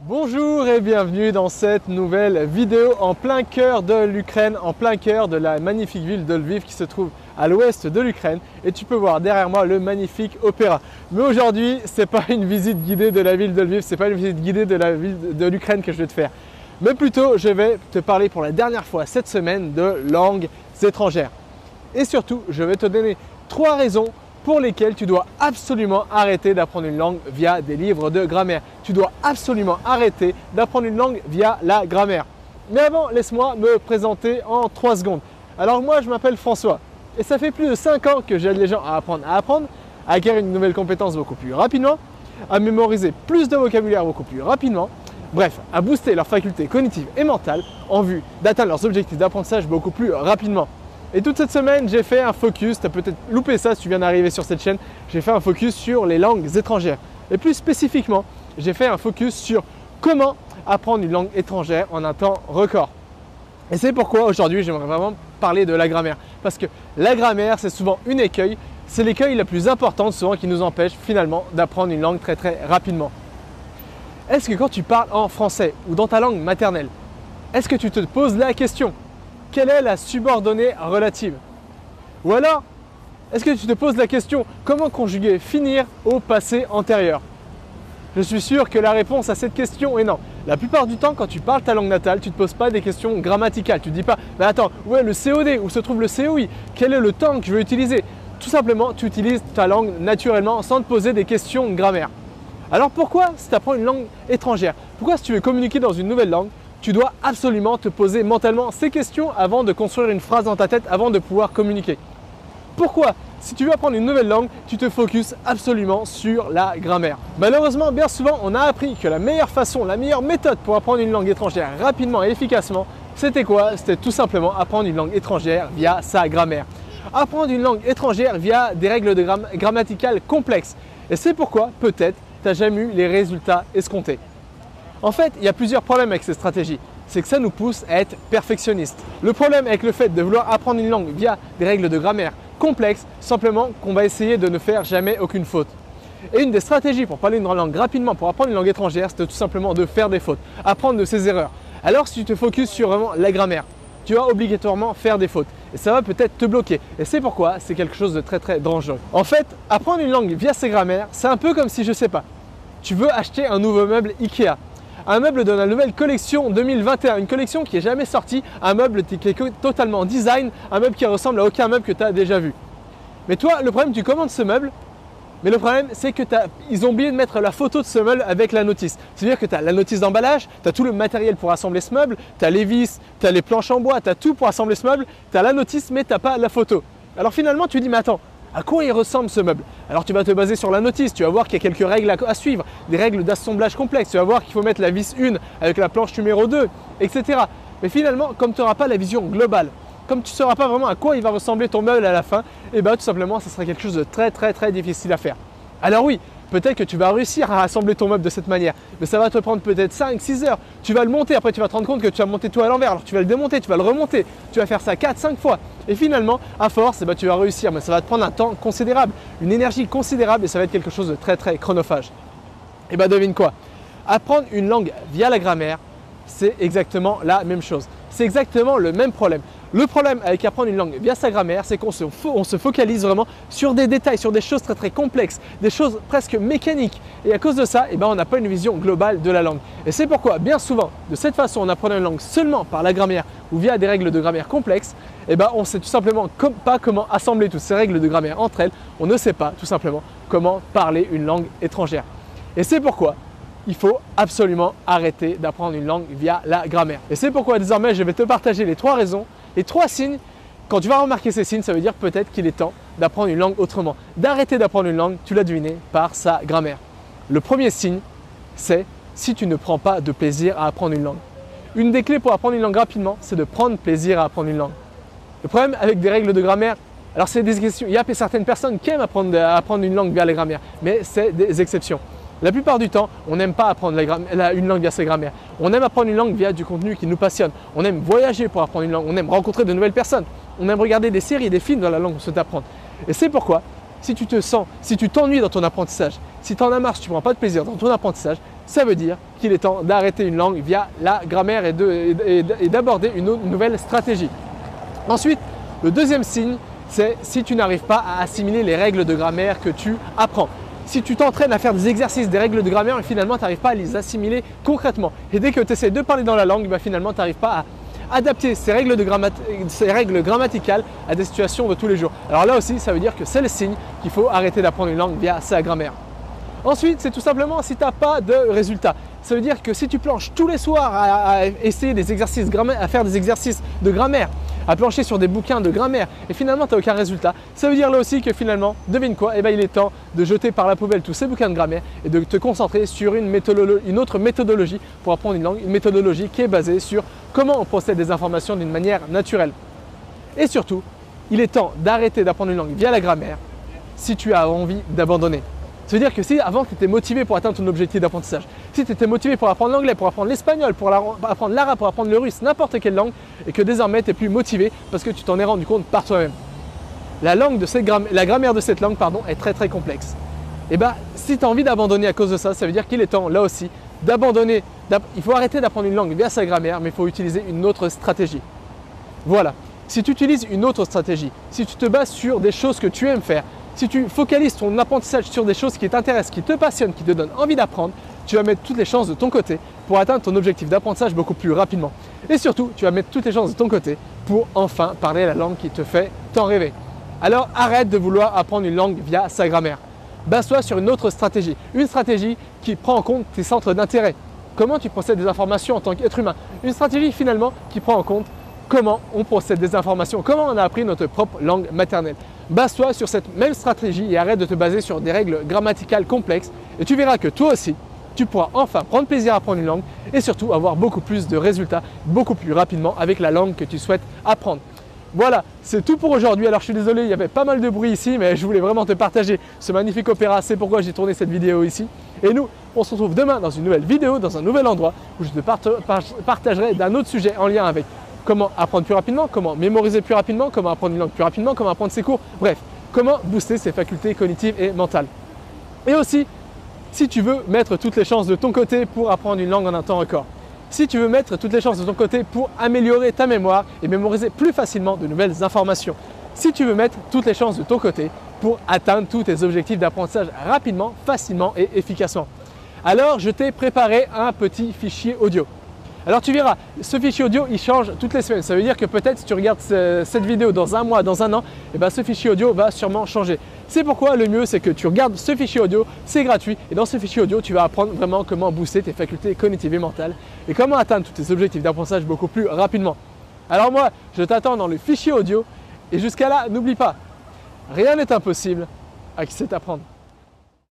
Bonjour et bienvenue dans cette nouvelle vidéo en plein cœur de l'Ukraine, en plein cœur de la magnifique ville de Lviv qui se trouve à l'ouest de l'Ukraine. Et tu peux voir derrière moi le magnifique opéra. Mais aujourd'hui, ce n'est pas une visite guidée de la ville de Lviv, ce n'est pas une visite guidée de la ville de l'Ukraine que je vais te faire. Mais plutôt, je vais te parler pour la dernière fois cette semaine de langues étrangères. Et surtout, je vais te donner 3 raisons pour lesquels tu dois absolument arrêter d'apprendre une langue via des livres de grammaire. Tu dois absolument arrêter d'apprendre une langue via la grammaire. Mais avant, laisse-moi me présenter en 3 secondes. Alors moi, je m'appelle François et ça fait plus de 5 ans que j'aide les gens à apprendre, à acquérir une nouvelle compétence beaucoup plus rapidement, à mémoriser plus de vocabulaire beaucoup plus rapidement, bref, à booster leurs facultés cognitives et mentales en vue d'atteindre leurs objectifs d'apprentissage beaucoup plus rapidement. Et toute cette semaine, j'ai fait un focus, tu as peut-être loupé ça si tu viens d'arriver sur cette chaîne, j'ai fait un focus sur les langues étrangères. Et plus spécifiquement, j'ai fait un focus sur comment apprendre une langue étrangère en un temps record. Et c'est pourquoi aujourd'hui, j'aimerais vraiment parler de la grammaire. Parce que la grammaire, c'est souvent une écueil, c'est l'écueil la plus importante souvent qui nous empêche finalement d'apprendre une langue très rapidement. Est-ce que quand tu parles en français ou dans ta langue maternelle, est-ce que tu te poses la question ? Quelle est la subordonnée relative? Ou alors, est-ce que tu te poses la question comment conjuguer finir au passé antérieur? Je suis sûr que la réponse à cette question est non. La plupart du temps, quand tu parles ta langue natale, tu ne te poses pas des questions grammaticales. Tu ne dis pas « mais attends, où est le COD? Où se trouve le COI? Quel est le temps que je veux utiliser ?» Tout simplement, tu utilises ta langue naturellement sans te poser des questions de grammaire. Alors pourquoi si tu apprends une langue étrangère? Pourquoi si tu veux communiquer dans une nouvelle langue, tu dois absolument te poser mentalement ces questions avant de construire une phrase dans ta tête, avant de pouvoir communiquer? Pourquoi, si tu veux apprendre une nouvelle langue, tu te focuses absolument sur la grammaire? Malheureusement, bien souvent, on a appris que la meilleure façon, la meilleure méthode pour apprendre une langue étrangère rapidement et efficacement, c'était quoi? C'était tout simplement apprendre une langue étrangère via sa grammaire. Apprendre une langue étrangère via des règles grammaticales complexes. Et c'est pourquoi, peut-être, tu n'as jamais eu les résultats escomptés. En fait, il y a plusieurs problèmes avec cette stratégie. C'est que ça nous pousse à être perfectionnistes. Le problème avec le fait de vouloir apprendre une langue via des règles de grammaire complexes, simplement qu'on va essayer de ne faire jamais aucune faute. Et une des stratégies pour parler une langue rapidement, pour apprendre une langue étrangère, c'est tout simplement de faire des fautes, apprendre de ses erreurs. Alors si tu te focuses sur vraiment la grammaire, tu vas obligatoirement faire des fautes. Et ça va peut-être te bloquer. Et c'est pourquoi c'est quelque chose de très dangereux. En fait, apprendre une langue via ses grammaires, c'est un peu comme si, je sais pas, tu veux acheter un nouveau meuble Ikea. Un meuble de la nouvelle collection 2021, une collection qui n'est jamais sortie, un meuble qui est totalement design, un meuble qui ressemble à aucun meuble que tu as déjà vu. Mais toi, le problème, tu commandes ce meuble, mais le problème, c'est que ils ont oublié de mettre la photo de ce meuble avec la notice. C'est-à-dire que tu as la notice d'emballage, tu as tout le matériel pour assembler ce meuble, tu as les vis, tu as les planches en bois, tu as tout pour assembler ce meuble, tu as la notice, mais tu n'as pas la photo. Alors finalement, tu dis, mais attends, à quoi il ressemble ce meuble? Alors tu vas te baser sur la notice, tu vas voir qu'il y a quelques règles à suivre, des règles d'assemblage complexe, tu vas voir qu'il faut mettre la vis 1 avec la planche numéro 2, etc. Mais finalement, comme tu n'auras pas la vision globale, comme tu ne sauras pas vraiment à quoi il va ressembler ton meuble à la fin, et bien tout simplement, ça sera quelque chose de très difficile à faire. Alors oui, peut-être que tu vas réussir à assembler ton meuble de cette manière, mais ça va te prendre peut-être 5-6 heures. Tu vas le monter, après tu vas te rendre compte que tu as monté tout à l'envers, alors tu vas le démonter, tu vas le remonter, tu vas faire ça 4-5 fois. Et finalement, à force, tu vas réussir, mais ça va te prendre un temps considérable, une énergie considérable et ça va être quelque chose de très chronophage. Et bien devine quoi? Apprendre une langue via la grammaire, c'est exactement la même chose. C'est exactement le même problème. Le problème avec apprendre une langue via sa grammaire, c'est qu'on se focalise vraiment sur des détails, sur des choses très complexes, des choses presque mécaniques. Et à cause de ça, on n'a pas une vision globale de la langue. Et c'est pourquoi, bien souvent, de cette façon, en apprenant une langue seulement par la grammaire ou via des règles de grammaire complexes, on ne sait tout simplement pas comment assembler toutes ces règles de grammaire entre elles. On ne sait pas tout simplement comment parler une langue étrangère. Et c'est pourquoi il faut absolument arrêter d'apprendre une langue via la grammaire. Et c'est pourquoi désormais, je vais te partager les 3 raisons, les 3 signes. Quand tu vas remarquer ces signes, ça veut dire peut-être qu'il est temps d'apprendre une langue autrement. D'arrêter d'apprendre une langue, tu l'as deviné, par sa grammaire. Le premier signe, c'est si tu ne prends pas de plaisir à apprendre une langue. Une des clés pour apprendre une langue rapidement, c'est de prendre plaisir à apprendre une langue. Le problème avec des règles de grammaire, alors c'est des exceptions. Il y a certaines personnes qui aiment apprendre une langue via la grammaire, mais c'est des exceptions. La plupart du temps, on n'aime pas apprendre une langue via sa grammaire. On aime apprendre une langue via du contenu qui nous passionne. On aime voyager pour apprendre une langue. On aime rencontrer de nouvelles personnes. On aime regarder des séries et des films dans la langue qu'on souhaite apprendre. Et c'est pourquoi, si tu t'ennuies dans ton apprentissage, si tu en as marre, si tu ne prends pas de plaisir dans ton apprentissage, ça veut dire qu'il est temps d'arrêter une langue via la grammaire et d'aborder une nouvelle stratégie. Ensuite, le deuxième signe, c'est si tu n'arrives pas à assimiler les règles de grammaire que tu apprends. Si tu t'entraînes à faire des exercices, des règles de grammaire et finalement tu n'arrives pas à les assimiler concrètement. Et dès que tu essaies de parler dans la langue, finalement tu n'arrives pas à adapter ces règles grammaticales à des situations de tous les jours. Alors là aussi, ça veut dire que c'est le signe qu'il faut arrêter d'apprendre une langue via sa grammaire. Ensuite, c'est tout simplement si tu n'as pas de résultats. Ça veut dire que si tu planches tous les soirs à essayer des exercices à faire des exercices de grammaire, à plancher sur des bouquins de grammaire et finalement tu n'as aucun résultat, ça veut dire là aussi que finalement, devine quoi, il est temps de jeter par la poubelle tous ces bouquins de grammaire et de te concentrer sur une autre méthodologie pour apprendre une langue, une méthodologie qui est basée sur comment on procède des informations d'une manière naturelle. Et surtout, il est temps d'arrêter d'apprendre une langue via la grammaire si tu as envie d'abandonner. Ça veut dire que si avant tu étais motivé pour atteindre ton objectif d'apprentissage, si tu étais motivé pour apprendre l'anglais, pour apprendre l'espagnol, pour apprendre l'arabe, pour apprendre le russe, n'importe quelle langue, et que désormais tu n'es plus motivé parce que tu t'en es rendu compte par toi-même. La grammaire de cette langue est très très complexe. Et si tu as envie d'abandonner à cause de ça, ça veut dire qu'il est temps là aussi d'abandonner. Il faut arrêter d'apprendre une langue via sa grammaire, mais il faut utiliser une autre stratégie. Voilà. Si tu utilises une autre stratégie, si tu te bases sur des choses que tu aimes faire, si tu focalises ton apprentissage sur des choses qui t'intéressent, qui te passionnent, qui te donnent envie d'apprendre, tu vas mettre toutes les chances de ton côté pour atteindre ton objectif d'apprentissage beaucoup plus rapidement. Et surtout, tu vas mettre toutes les chances de ton côté pour enfin parler la langue qui te fait tant rêver. Alors arrête de vouloir apprendre une langue via sa grammaire. Base-toi sur une autre stratégie. Une stratégie qui prend en compte tes centres d'intérêt. Comment tu procèdes des informations en tant qu'être humain. Une stratégie finalement qui prend en compte comment on procède des informations, comment on a appris notre propre langue maternelle. Base-toi sur cette même stratégie et arrête de te baser sur des règles grammaticales complexes et tu verras que toi aussi, tu pourras enfin prendre plaisir à apprendre une langue et surtout avoir beaucoup plus de résultats beaucoup plus rapidement avec la langue que tu souhaites apprendre. Voilà, c'est tout pour aujourd'hui. Alors je suis désolé, il y avait pas mal de bruit ici, mais je voulais vraiment te partager ce magnifique opéra. C'est pourquoi j'ai tourné cette vidéo ici. Et nous, on se retrouve demain dans une nouvelle vidéo, dans un nouvel endroit où je te partagerai d'un autre sujet en lien avec comment apprendre plus rapidement, comment mémoriser plus rapidement, comment apprendre une langue plus rapidement, comment apprendre ses cours, bref, comment booster ses facultés cognitives et mentales. Et aussi, si tu veux mettre toutes les chances de ton côté pour apprendre une langue en un temps record. Si tu veux mettre toutes les chances de ton côté pour améliorer ta mémoire et mémoriser plus facilement de nouvelles informations. Si tu veux mettre toutes les chances de ton côté pour atteindre tous tes objectifs d'apprentissage rapidement, facilement et efficacement. Alors, je t'ai préparé un petit fichier audio. Alors tu verras, ce fichier audio, il change toutes les semaines. Ça veut dire que peut-être si tu regardes cette vidéo dans un mois, dans un an, ce fichier audio va sûrement changer. C'est pourquoi le mieux, c'est que tu regardes ce fichier audio, c'est gratuit. Et dans ce fichier audio, tu vas apprendre vraiment comment booster tes facultés cognitives et mentales et comment atteindre tous tes objectifs d'apprentissage beaucoup plus rapidement. Alors moi, je t'attends dans le fichier audio et jusqu'à là, n'oublie pas, rien n'est impossible à qui sait apprendre.